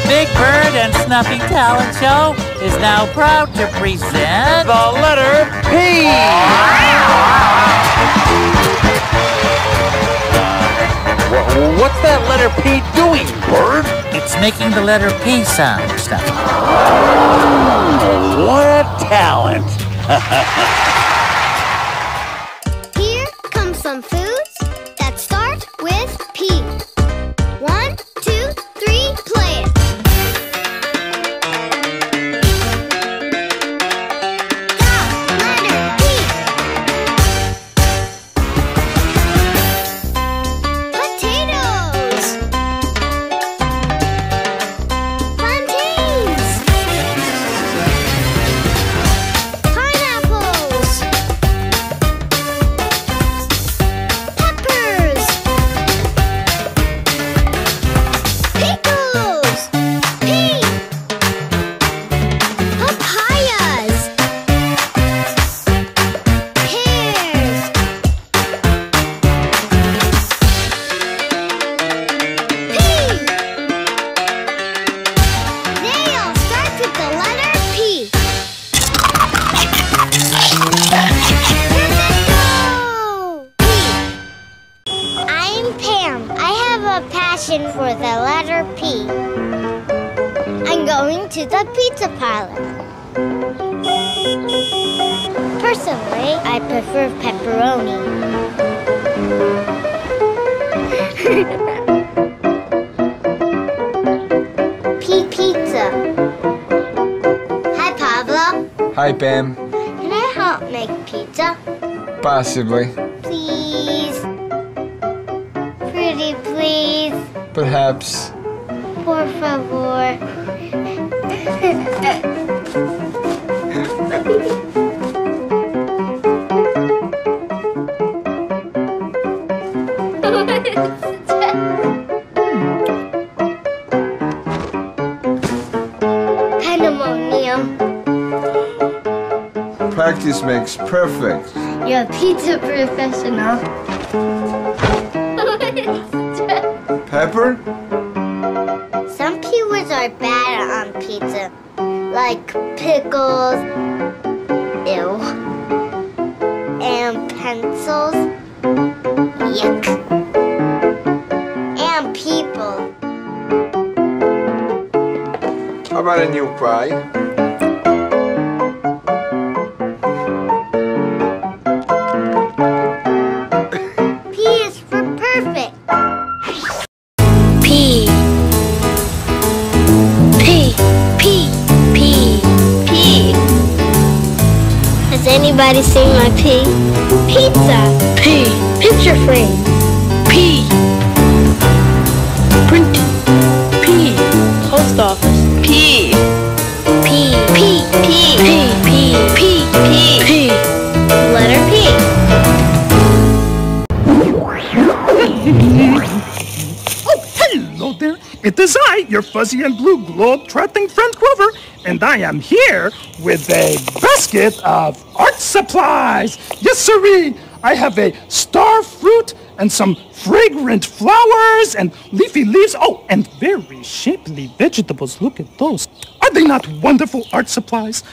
Big Bird and Snuffy Talent Show is now proud to present the letter P. What's that letter P doing, Bird? It's making the letter P sound, Snuffy. What a talent! Here come some foods that start with P. 1, 2, 3, play it. The letter P. Potatoes. Plantains. Pineapples. Peppers. Pickles. Pea. Papayas. Pears. Pea. They all start with the letter P. I'm Pam. I have a passion for the letter P. I'm going to the pizza parlor. Personally, I prefer pepperoni. P pizza. Hi, Pablo. Hi, Pam. Can I help make pizza? Possibly. Please. Pretty please. Perhaps. Por favor. Pandemonium. Practice makes perfect. You're a pizza professional. Pepper? Some P words are bad on pizza, like pickles, ew, and pencils, yuck, and people. How about a new pie? P is for perfect. P. P. P. P. P. Has anybody seen my P? Pizza. P. Picture frame. P. Printing. P. Post office. P. P. P. P. P. P. P. P. P. Letter P. Oh, hello there. It is I, your fuzzy and blue globe-trotting friend Grover, and I am here with a basket of art supplies. Yes, sirree. I have a star fruit and some fragrant flowers and leafy leaves. Oh, and very shapely vegetables. Look at those. Are they not wonderful art supplies?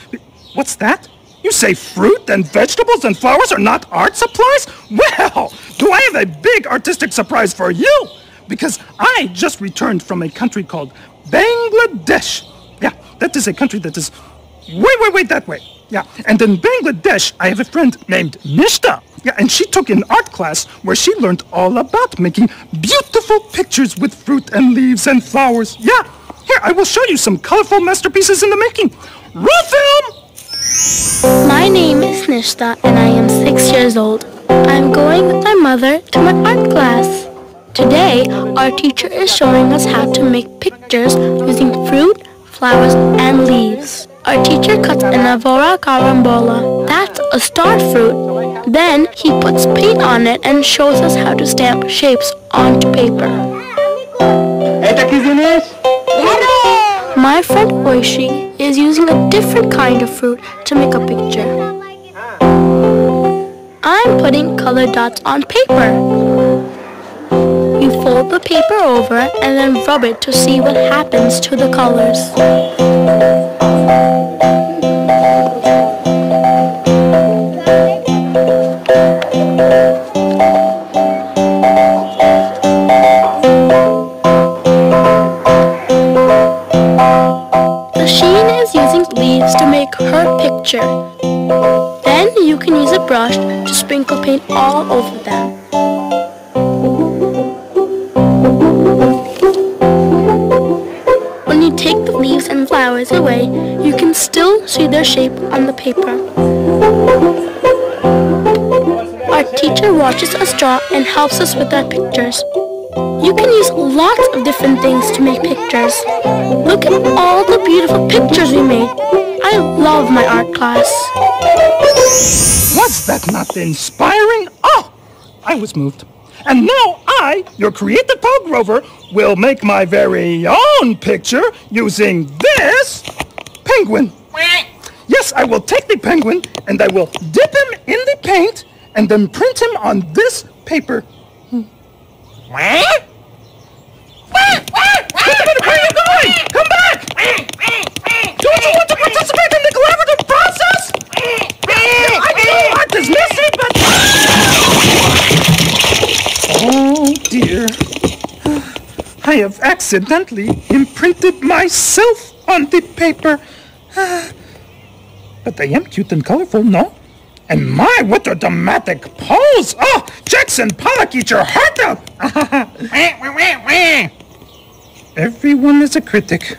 What's that? You say fruit and vegetables and flowers are not art supplies? Well, do I have a big artistic surprise for you? Because I just returned from a country called Bangladesh. Yeah, that is a country that is way that way. Yeah, and in Bangladesh, I have a friend named Nishta. Yeah, and she took an art class where she learned all about making beautiful pictures with fruit and leaves and flowers. Yeah, here, I will show you some colorful masterpieces in the making. Roll film! My name is Nishta and I am 6 years old. I'm going with my mother to my art class. Today, our teacher is showing us how to make pictures using fruit, flowers, and leaves. Our teacher cuts an avora carambola. That's a star fruit. Then he puts paint on it and shows us how to stamp shapes onto paper. My friend Oishi is using a different kind of fruit to make a picture. I'm putting colored dots on paper. You fold the paper over and then rub it to see what happens to the colors. The Sheen is using leaves to make her picture. Then you can use a brush to sprinkle paint all over them. When you take the leaves and flowers away, you can still see their shape on the paper. Our teacher watches us draw and helps us with our pictures. You can use lots of different things to make pictures. Look at all the beautiful pictures we made. I love my art class. Was that not inspiring? Oh, I was moved. And now I, your creative pal Grover, will make my very own picture using this penguin. Yes, I will take the penguin and I will dip him in the paint and then print him on this paper. Wait a minute, where are you going? Come back! Don't you want to participate in the collaborative process? I know art is messy, but... Oh dear. I have accidentally imprinted myself on the paper. But I am cute and colorful, no? And my, what a dramatic pose! Oh, Jackson Pollock, eat your heart out! Everyone is a critic.